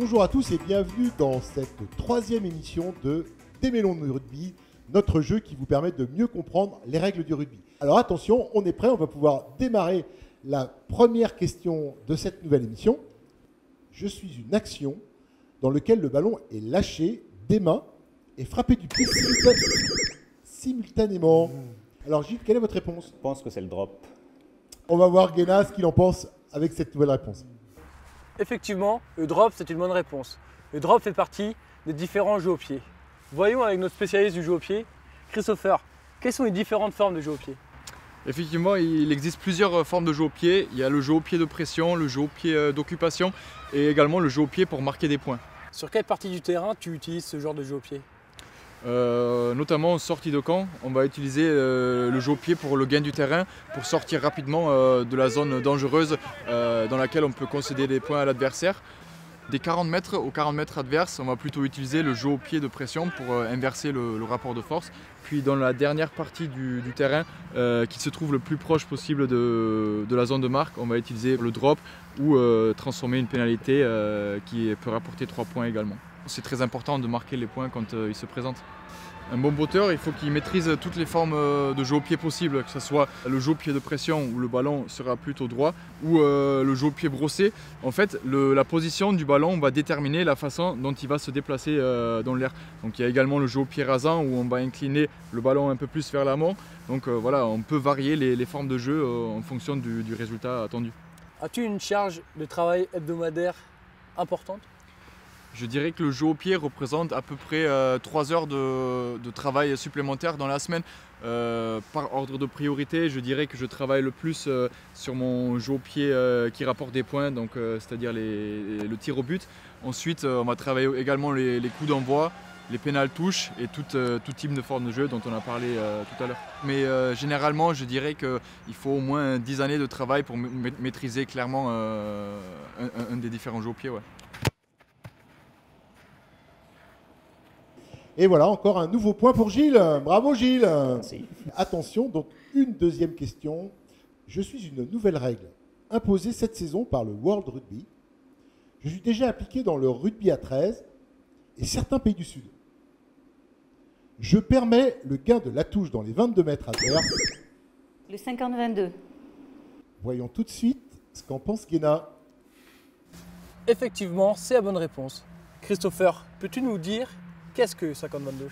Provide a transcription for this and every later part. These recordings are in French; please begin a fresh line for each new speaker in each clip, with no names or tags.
Bonjour à tous et bienvenue dans cette troisième émission de Démêlons de rugby, notre jeu qui vous permet de mieux comprendre les règles du rugby. Alors attention, on est prêt, on va pouvoir démarrer la première question de cette nouvelle émission. Je suis une action dans laquelle le ballon est lâché des mains et frappé du pied simultanément. Alors Gilles, quelle est votre réponse?
Je pense que c'est le drop.
On va voir Guéna ce qu'il en pense avec cette nouvelle réponse.
Effectivement, le drop, c'est une bonne réponse. Le drop fait partie des différents jeux au pied. Voyons avec notre spécialiste du jeu au pied, Christopher, quelles sont les différentes formes de jeu au pied?
Effectivement, il existe plusieurs formes de jeu au pied. Il y a le jeu au pied de pression, le jeu au pied d'occupation et également le jeu au pied pour marquer des points.
Sur quelle partie du terrain tu utilises ce genre de jeu au pied?
Notamment en sortie de camp, on va utiliser le jeu au pied pour le gain du terrain, pour sortir rapidement de la zone dangereuse dans laquelle on peut concéder des points à l'adversaire. Des 40 mètres aux 40 mètres adverses, on va plutôt utiliser le jeu au pied de pression pour inverser le rapport de force. Puis dans la dernière partie du terrain, qui se trouve le plus proche possible de la zone de marque, on va utiliser le drop ou transformer une pénalité qui peut rapporter 3 points également. C'est très important de marquer les points quand ils se présentent. Un bon botteur, il faut qu'il maîtrise toutes les formes de jeu au pied possibles, que ce soit le jeu au pied de pression où le ballon sera plutôt droit ou le jeu au pied brossé. En fait, la position du ballon va déterminer la façon dont il va se déplacer dans l'air. Donc il y a également le jeu au pied rasant où on va incliner le ballon un peu plus vers l'amont. Donc voilà, on peut varier les formes de jeu en fonction du résultat attendu.
As-tu une charge de travail hebdomadaire importante?
Je dirais que le jeu au pied représente à peu près 3 heures de travail supplémentaire dans la semaine. Par ordre de priorité, je dirais que je travaille le plus sur mon jeu au pied qui rapporte des points, donc c'est-à-dire le tir au but. Ensuite, on va travailler également les coups d'envoi, les pénales touches et tout type de forme de jeu dont on a parlé tout à l'heure. Mais généralement, je dirais qu'il faut au moins 10 années de travail pour maîtriser clairement un des différents jeux au pied. Ouais.
Et voilà, encore un nouveau point pour Gilles. Bravo Gilles.
Merci.
Attention, donc une deuxième question. Je suis une nouvelle règle imposée cette saison par le World Rugby. Je suis déjà appliqué dans le rugby à 13 et certains pays du Sud. Je permets le gain de la touche dans les 22 mètres adverses.
Le 50-22.
Voyons tout de suite ce qu'en pense Guéna.
Effectivement, c'est la bonne réponse. Christopher, peux-tu nous dire qu'est-ce que 50-22?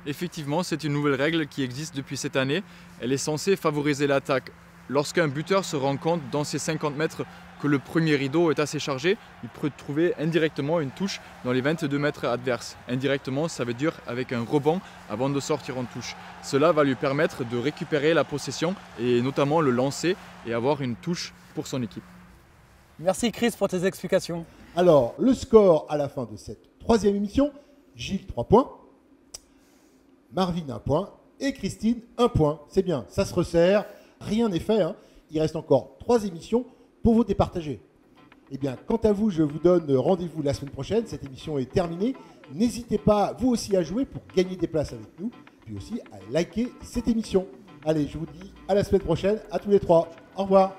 Effectivement, c'est une nouvelle règle qui existe depuis cette année. Elle est censée favoriser l'attaque. Lorsqu'un buteur se rend compte dans ses 50 mètres que le premier rideau est assez chargé, il peut trouver indirectement une touche dans les 22 mètres adverses. Indirectement, ça veut dire avec un rebond avant de sortir en touche. Cela va lui permettre de récupérer la possession et notamment le lancer et avoir une touche pour son équipe.
Merci Chris pour tes explications.
Alors, le score à la fin de cette troisième émission, Gilles 3 points, Marvin 1 point et Christine 1 point. C'est bien, ça se resserre, rien n'est fait. Il reste encore 3 émissions pour vous départager. Eh bien, quant à vous, je vous donne rendez-vous la semaine prochaine. Cette émission est terminée. N'hésitez pas, vous aussi, à jouer pour gagner des places avec nous, puis aussi à liker cette émission. Allez, je vous dis à la semaine prochaine, à tous les 3. Au revoir.